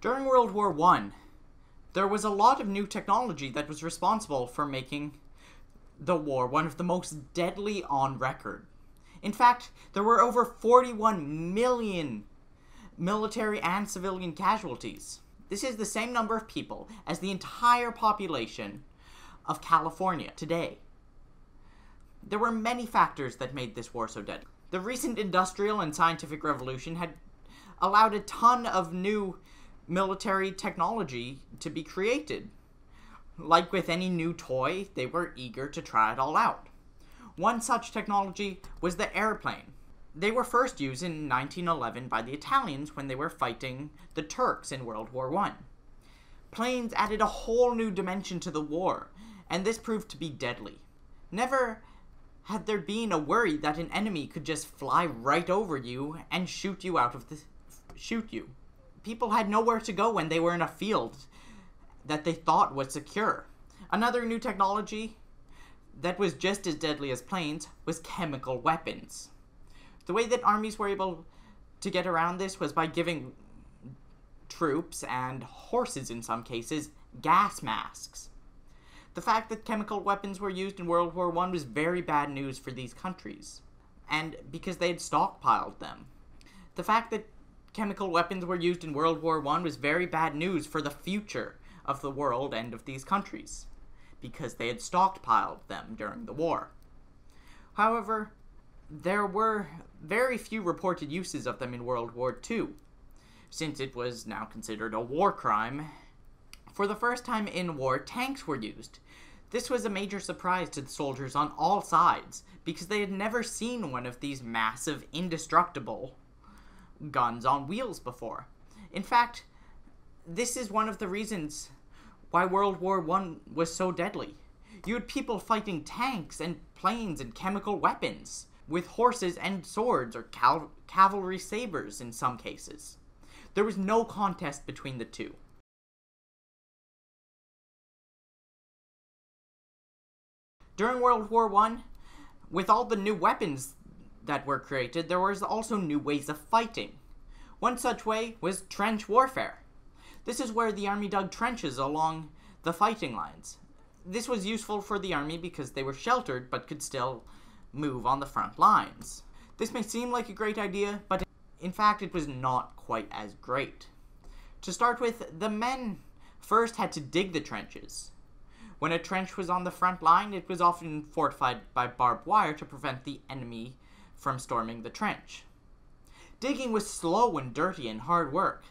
During World War I, there was a lot of new technology that was responsible for making the war one of the most deadly on record. In fact, there were over 41 million military and civilian casualties. This is the same number of people as the entire population of California today. There were many factors that made this war so deadly. The recent industrial and scientific revolution had allowed a ton of new military technology to be created. Like with any new toy, they were eager to try it all out. One such technology was the airplane. They were first used in 1911 by the Italians when they were fighting the Turks in World War I. Planes added a whole new dimension to the war, and this proved to be deadly. Never had there been a worry that an enemy could just fly right over you and shoot you. People had nowhere to go when they were in a field that they thought was secure. Another new technology that was just as deadly as planes was chemical weapons. The way that armies were able to get around this was by giving troops, and horses in some cases, gas masks. The fact that chemical weapons were used in World War I was very bad news for these countries, and because they had stockpiled them. The fact that chemical weapons were used in World War I was very bad news for the future of the world and of these countries, because they had stockpiled them during the war. However, there were very few reported uses of them in World War II, since it was now considered a war crime. For the first time in war, tanks were used. This was a major surprise to the soldiers on all sides, because they had never seen one of these massive, indestructible guns on wheels before. In fact, this is one of the reasons why World War I was so deadly. You had people fighting tanks and planes and chemical weapons with horses and swords, or cavalry sabers in some cases. There was no contest between the two. During World War I, with all the new weapons that were created, there was also new ways of fighting. One such way was trench warfare. This is where the army dug trenches along the fighting lines. This was useful for the army because they were sheltered but could still move on the front lines. This may seem like a great idea, but in fact it was not quite as great. To start with, the men first had to dig the trenches. When a trench was on the front line, it was often fortified by barbed wire to prevent the enemy from storming the trench. Digging was slow and dirty and hard work.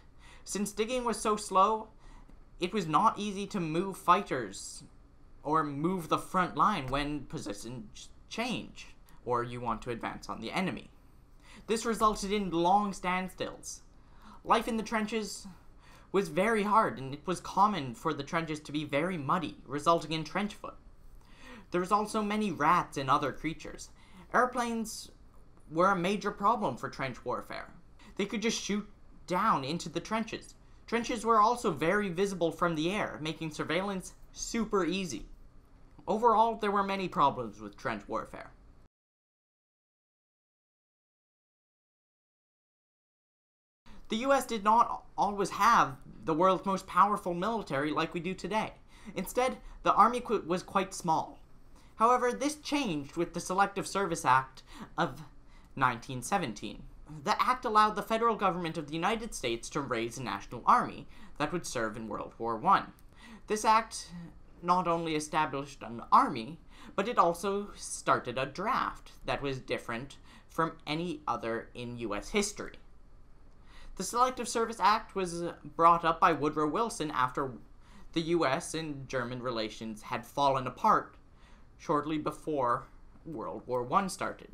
Since digging was so slow, it was not easy to move fighters or move the front line when positions change or you want to advance on the enemy. This resulted in long standstills. Life in the trenches was very hard, and it was common for the trenches to be very muddy, resulting in trench foot. There was also many rats and other creatures. Airplanes were a major problem for trench warfare. They could just shoot down into the trenches. Trenches were also very visible from the air, making surveillance super easy. Overall, there were many problems with trench warfare. The US did not always have the world's most powerful military like we do today. Instead, the army was quite small. However, this changed with the Selective Service Act of 1917. The act allowed the federal government of the United States to raise a national army that would serve in World War I. This act not only established an army, but it also started a draft that was different from any other in US history. The Selective Service Act was brought up by Woodrow Wilson after the US and German relations had fallen apart shortly before World War I started.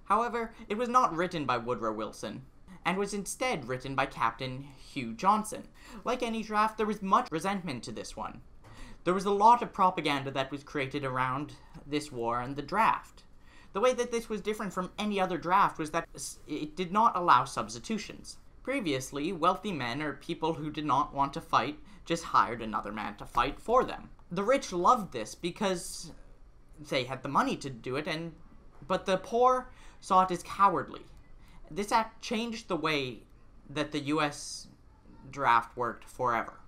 However, it was not written by Woodrow Wilson, and was instead written by Captain Hugh Johnson. Like any draft, there was much resentment to this one. There was a lot of propaganda that was created around this war and the draft. The way that this was different from any other draft was that it did not allow substitutions. Previously, wealthy men or people who did not want to fight just hired another man to fight for them. The rich loved this because they had the money to do it, but the poor saw it as cowardly. This act changed the way that the US draft worked forever.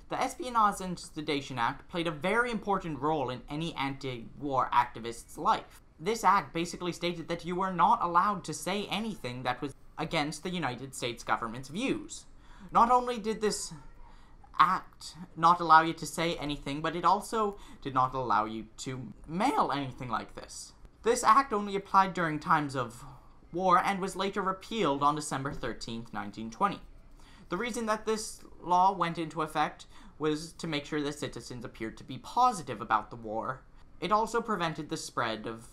The Espionage and Sedition Act played a very important role in any anti-war activist's life. This act basically stated that you were not allowed to say anything that was against the United States government's views. Not only did this act not allow you to say anything, but it also did not allow you to mail anything like this. This act only applied during times of war and was later repealed on December 13th, 1920. The reason that this law went into effect was to make sure that citizens appeared to be positive about the war. It also prevented the spread of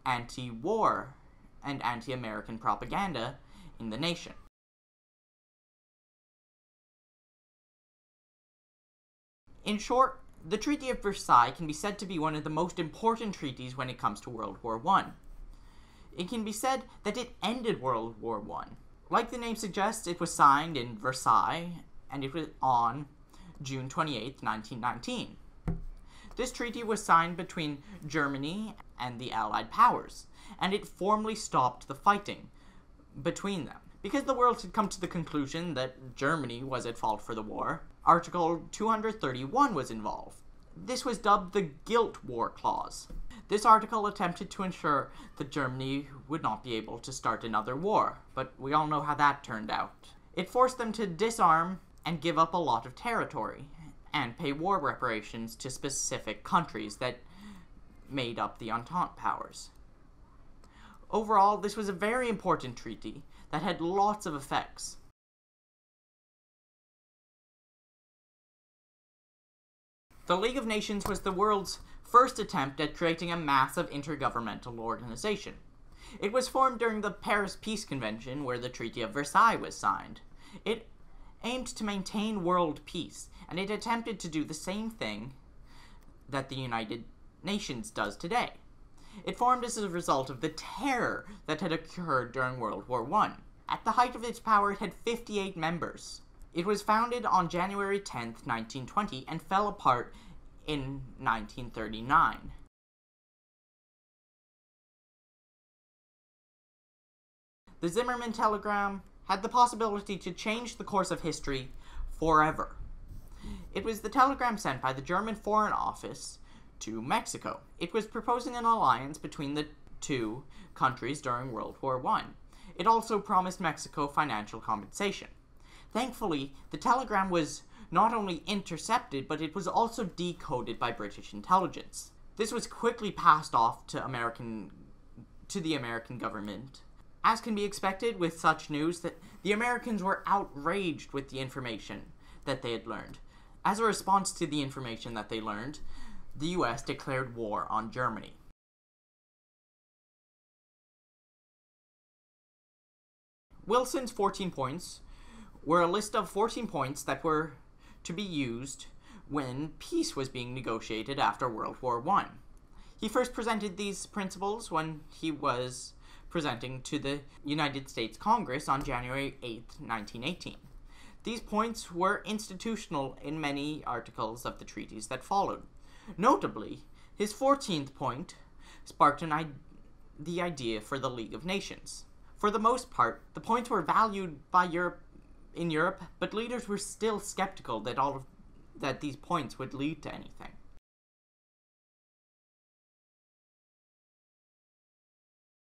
anti-war and anti-American propaganda in the nation. In short, the Treaty of Versailles can be said to be one of the most important treaties when it comes to World War I. It can be said that it ended World War I. Like the name suggests, it was signed in Versailles, and it was on June 28, 1919. This treaty was signed between Germany and the Allied powers, and it formally stopped the fighting between them. Because the world had come to the conclusion that Germany was at fault for the war, Article 231 was involved. This was dubbed the Guilt War Clause. This article attempted to ensure that Germany would not be able to start another war, but we all know how that turned out. It forced them to disarm and give up a lot of territory, and pay war reparations to specific countries that made up the Entente powers. Overall, this was a very important treaty that had lots of effects. The League of Nations was the world's first attempt at creating a massive intergovernmental organization. It was formed during the Paris Peace Convention, where the Treaty of Versailles was signed. It aimed to maintain world peace, and it attempted to do the same thing that the United Nations does today. It formed as a result of the terror that had occurred during World War I. At the height of its power, it had 58 members. It was founded on January 10th, 1920, and fell apart in 1939. The Zimmermann telegram had the possibility to change the course of history forever. It was the telegram sent by the German Foreign Office to Mexico. It was proposing an alliance between the two countries during World War I. It also promised Mexico financial compensation. Thankfully, the telegram was not only intercepted, but it was also decoded by British intelligence. This was quickly passed off to the American government. As can be expected with such news, that the Americans were outraged with the information that they had learned. As a response to the information that they learned, the US declared war on Germany. Wilson's 14 points were a list of 14 points that were to be used when peace was being negotiated after World War I. He first presented these principles when he was presenting to the United States Congress on January 8, 1918. These points were institutional in many articles of the treaties that followed. Notably, his 14th point sparked the idea for the League of Nations. For the most part, the points were valued by Europe, but leaders were still skeptical that these points would lead to anything.